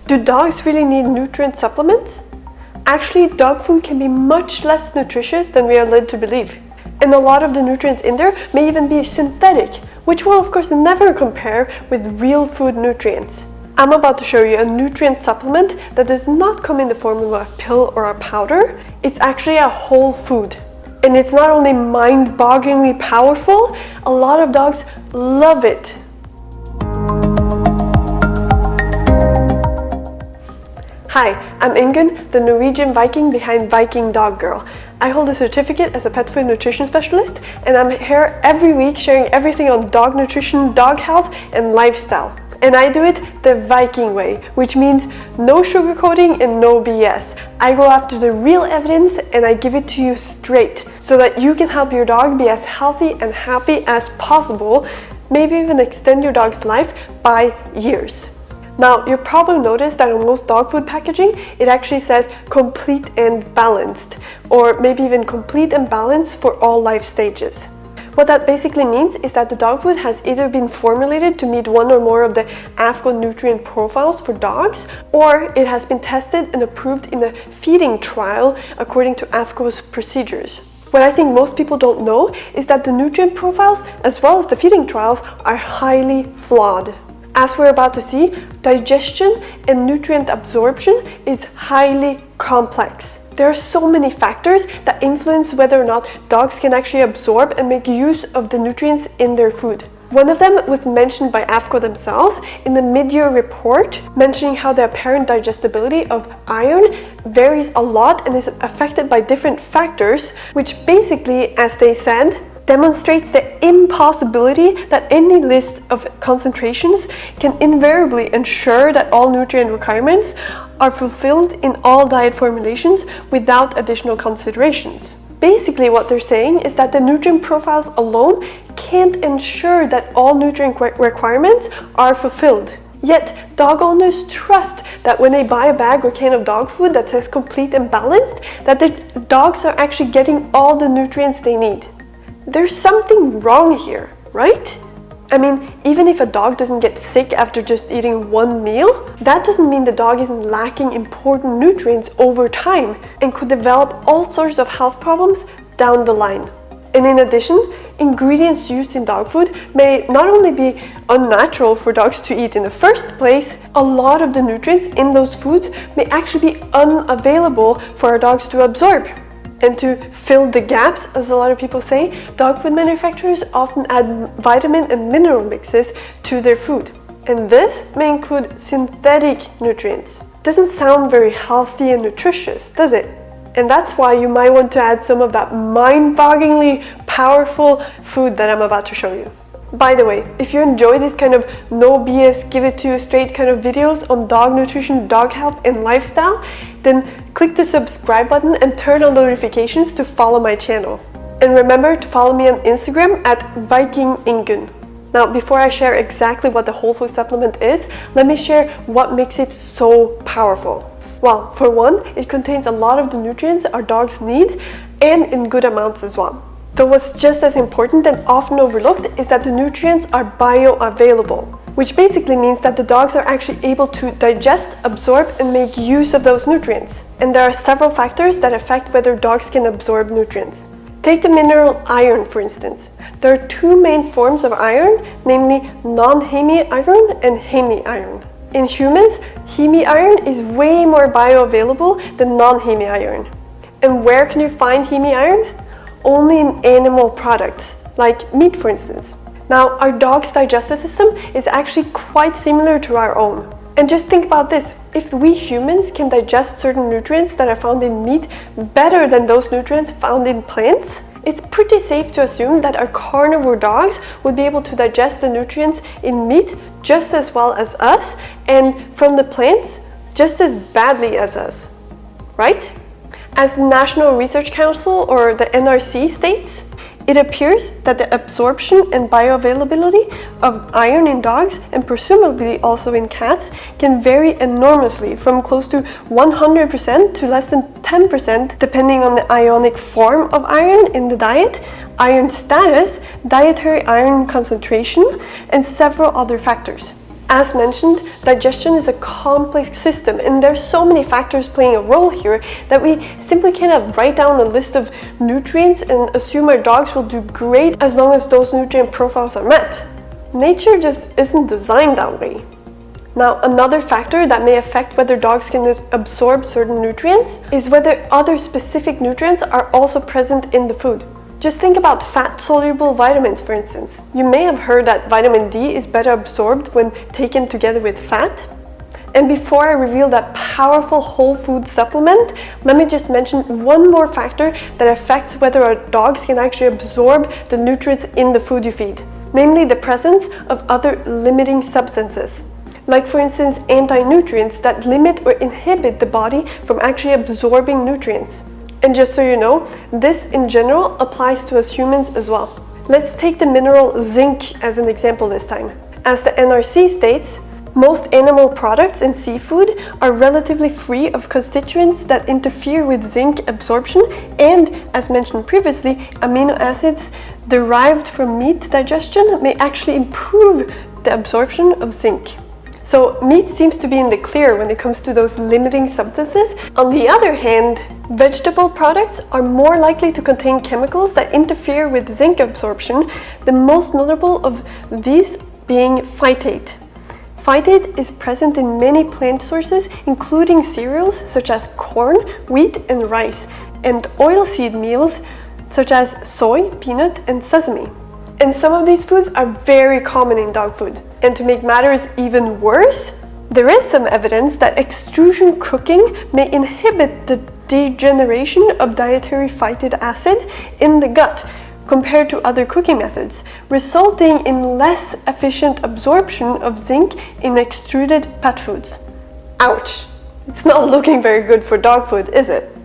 Do dogs really need nutrient supplements? Actually, dog food can be much less nutritious than we are led to believe. And a lot of the nutrients in there may even be synthetic, which will of course never compare with real food nutrients. I'm about to show you a nutrient supplement that does not come in the form of a pill or a powder. It's actually a whole food. And it's not only mind-bogglingly powerful, a lot of dogs love it. Hi, I'm Ingunn, the Norwegian Viking behind Viking Dog Girl. I hold a certificate as a pet food nutrition specialist, and I'm here every week sharing everything on dog nutrition, dog health, and lifestyle. And I do it the Viking way, which means no sugarcoating and no BS. I go after the real evidence and I give it to you straight, so that you can help your dog be as healthy and happy as possible, maybe even extend your dog's life by years. Now, you'll probably notice that on most dog food packaging, it actually says complete and balanced, or maybe even complete and balanced for all life stages. What that basically means is that the dog food has either been formulated to meet one or more of the AAFCO nutrient profiles for dogs, or it has been tested and approved in a feeding trial according to AAFCO's procedures. What I think most people don't know is that the nutrient profiles, as well as the feeding trials, are highly flawed. As we're about to see, digestion and nutrient absorption is highly complex. There are so many factors that influence whether or not dogs can actually absorb and make use of the nutrients in their food. One of them was mentioned by AAFCO themselves in the mid-year report, mentioning how the apparent digestibility of iron varies a lot and is affected by different factors, which basically, as they said, demonstrates the impossibility that any list of concentrations can invariably ensure that all nutrient requirements are fulfilled in all diet formulations without additional considerations. Basically, what they're saying is that the nutrient profiles alone can't ensure that all nutrient requirements are fulfilled. Yet, dog owners trust that when they buy a bag or can of dog food that says complete and balanced, that the dogs are actually getting all the nutrients they need. There's something wrong here, right? I mean, even if a dog doesn't get sick after just eating one meal, that doesn't mean the dog isn't lacking important nutrients over time and could develop all sorts of health problems down the line. And in addition, ingredients used in dog food may not only be unnatural for dogs to eat in the first place, a lot of the nutrients in those foods may actually be unavailable for our dogs to absorb. And to fill the gaps, as a lot of people say, dog food manufacturers often add vitamin and mineral mixes to their food. And this may include synthetic nutrients. Doesn't sound very healthy and nutritious, does it? And that's why you might want to add some of that mind-bogglingly powerful food that I'm about to show you. By the way, if you enjoy this kind of no BS, give it to you straight kind of videos on dog nutrition, dog health, and lifestyle, then click the subscribe button and turn on notifications to follow my channel. And remember to follow me on Instagram at VikingIngunn. Now, before I share exactly what the whole food supplement is, let me share what makes it so powerful. Well, for one, it contains a lot of the nutrients our dogs need, and in good amounts as well. Though what's just as important and often overlooked is that the nutrients are bioavailable, which basically means that the dogs are actually able to digest, absorb, and make use of those nutrients. And there are several factors that affect whether dogs can absorb nutrients. Take the mineral iron, for instance. There are two main forms of iron, namely non-heme iron and heme iron. In humans, heme iron is way more bioavailable than non-heme iron. And where can you find heme iron? Only in animal products, like meat for instance. Now, our dog's digestive system is actually quite similar to our own. And just think about this, if we humans can digest certain nutrients that are found in meat better than those nutrients found in plants, it's pretty safe to assume that our carnivore dogs would be able to digest the nutrients in meat just as well as us, and from the plants just as badly as us, right? As the National Research Council, or the NRC, states, it appears that the absorption and bioavailability of iron in dogs, and presumably also in cats, can vary enormously from close to 100% to less than 10% depending on the ionic form of iron in the diet, iron status, dietary iron concentration, and several other factors. As mentioned, digestion is a complex system and there's so many factors playing a role here that we simply cannot write down a list of nutrients and assume our dogs will do great as long as those nutrient profiles are met. Nature just isn't designed that way. Now, another factor that may affect whether dogs can absorb certain nutrients is whether other specific nutrients are also present in the food. Just think about fat-soluble vitamins, for instance. You may have heard that vitamin D is better absorbed when taken together with fat. And before I reveal that powerful whole food supplement, let me just mention one more factor that affects whether our dogs can actually absorb the nutrients in the food you feed, namely the presence of other limiting substances. Like for instance, anti-nutrients that limit or inhibit the body from actually absorbing nutrients. And just so you know, this in general applies to us humans as well. Let's take the mineral zinc as an example this time. As the NRC states, most animal products and seafood are relatively free of constituents that interfere with zinc absorption and, as mentioned previously, amino acids derived from meat digestion may actually improve the absorption of zinc. So meat seems to be in the clear when it comes to those limiting substances. On the other hand, vegetable products are more likely to contain chemicals that interfere with zinc absorption, the most notable of these being phytate. Phytate is present in many plant sources, including cereals such as corn, wheat, and rice, and oilseed meals such as soy, peanut, and sesame. And some of these foods are very common in dog food. And to make matters even worse, there is some evidence that extrusion cooking may inhibit the degeneration of dietary phytic acid in the gut compared to other cooking methods, resulting in less efficient absorption of zinc in extruded pet foods. Ouch! It's not looking very good for dog food, is it?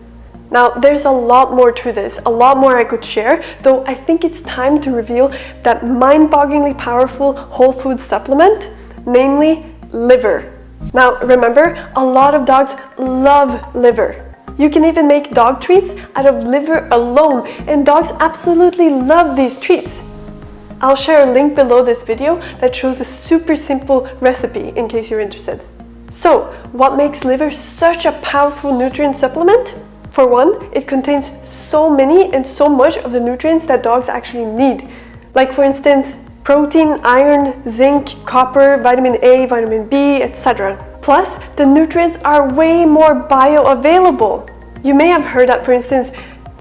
Now, there's a lot more to this, a lot more I could share, though I think it's time to reveal that mind-bogglingly powerful whole food supplement, namely liver. Now, remember, a lot of dogs love liver. You can even make dog treats out of liver alone, and dogs absolutely love these treats. I'll share a link below this video that shows a super simple recipe in case you're interested. So, what makes liver such a powerful nutrient supplement? For one, it contains so many and so much of the nutrients that dogs actually need. Like for instance, protein, iron, zinc, copper, vitamin A, vitamin B, etc. Plus, the nutrients are way more bioavailable. You may have heard that, for instance,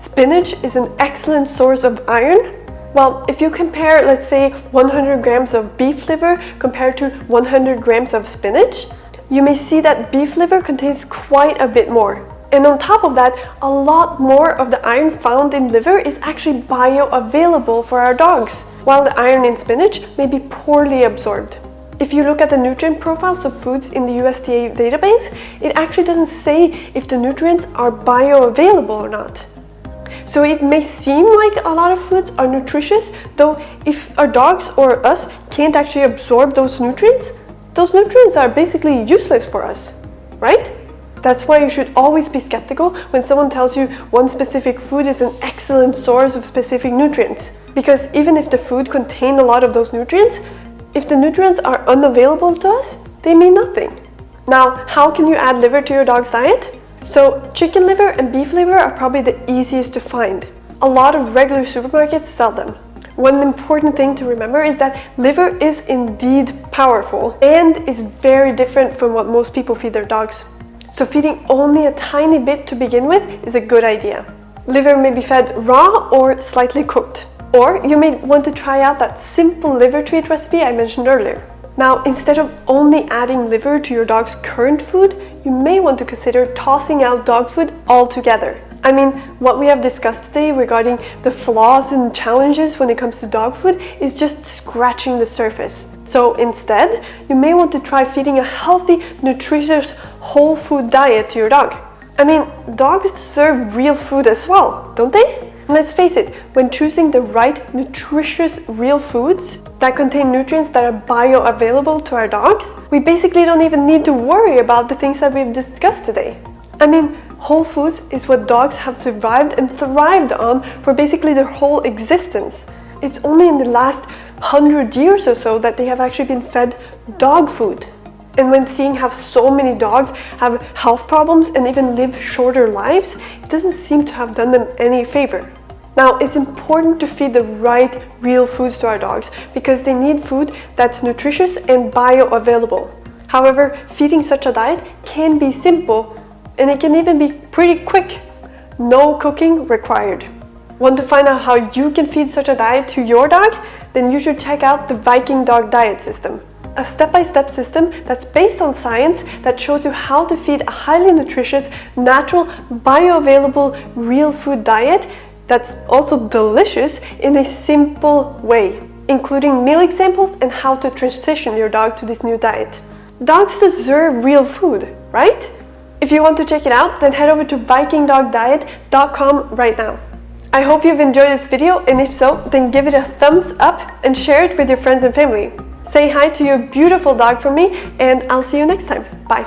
spinach is an excellent source of iron. Well, if you compare, let's say, 100 grams of beef liver compared to 100 grams of spinach, you may see that beef liver contains quite a bit more. And on top of that, a lot more of the iron found in liver is actually bioavailable for our dogs, while the iron in spinach may be poorly absorbed. If you look at the nutrient profiles of foods in the USDA database, it actually doesn't say if the nutrients are bioavailable or not. So it may seem like a lot of foods are nutritious, though if our dogs or us can't actually absorb those nutrients are basically useless for us, right? That's why you should always be skeptical when someone tells you one specific food is an excellent source of specific nutrients. Because even if the food contains a lot of those nutrients, if the nutrients are unavailable to us, they mean nothing. Now, how can you add liver to your dog's diet? So, chicken liver and beef liver are probably the easiest to find. A lot of regular supermarkets sell them. One important thing to remember is that liver is indeed powerful and is very different from what most people feed their dogs. So feeding only a tiny bit to begin with is a good idea. Liver may be fed raw or slightly cooked. Or you may want to try out that simple liver treat recipe I mentioned earlier. Now, instead of only adding liver to your dog's current food, you may want to consider tossing out dog food altogether. I mean, what we have discussed today regarding the flaws and challenges when it comes to dog food is just scratching the surface. So instead, you may want to try feeding a healthy, nutritious, whole food diet to your dog. I mean, dogs deserve real food as well, don't they? And let's face it, when choosing the right, nutritious, real foods that contain nutrients that are bioavailable to our dogs, we basically don't even need to worry about the things that we've discussed today. I mean, whole foods is what dogs have survived and thrived on for basically their whole existence. It's only in the last 100 years or so that they have actually been fed dog food. And when seeing how so many dogs have health problems and even live shorter lives, it doesn't seem to have done them any favor. Now, it's important to feed the right, real foods to our dogs because they need food that's nutritious and bioavailable. However, feeding such a diet can be simple and it can even be pretty quick. No cooking required. Want to find out how you can feed such a diet to your dog? Then you should check out the Viking Dog Diet System. A step-by-step system that's based on science that shows you how to feed a highly nutritious, natural, bioavailable, real food diet that's also delicious in a simple way, including meal examples and how to transition your dog to this new diet. Dogs deserve real food, right? If you want to check it out, then head over to vikingdogdiet.com right now. I hope you've enjoyed this video, and if so, then give it a thumbs up and share it with your friends and family. Say hi to your beautiful dog for me, and I'll see you next time. Bye.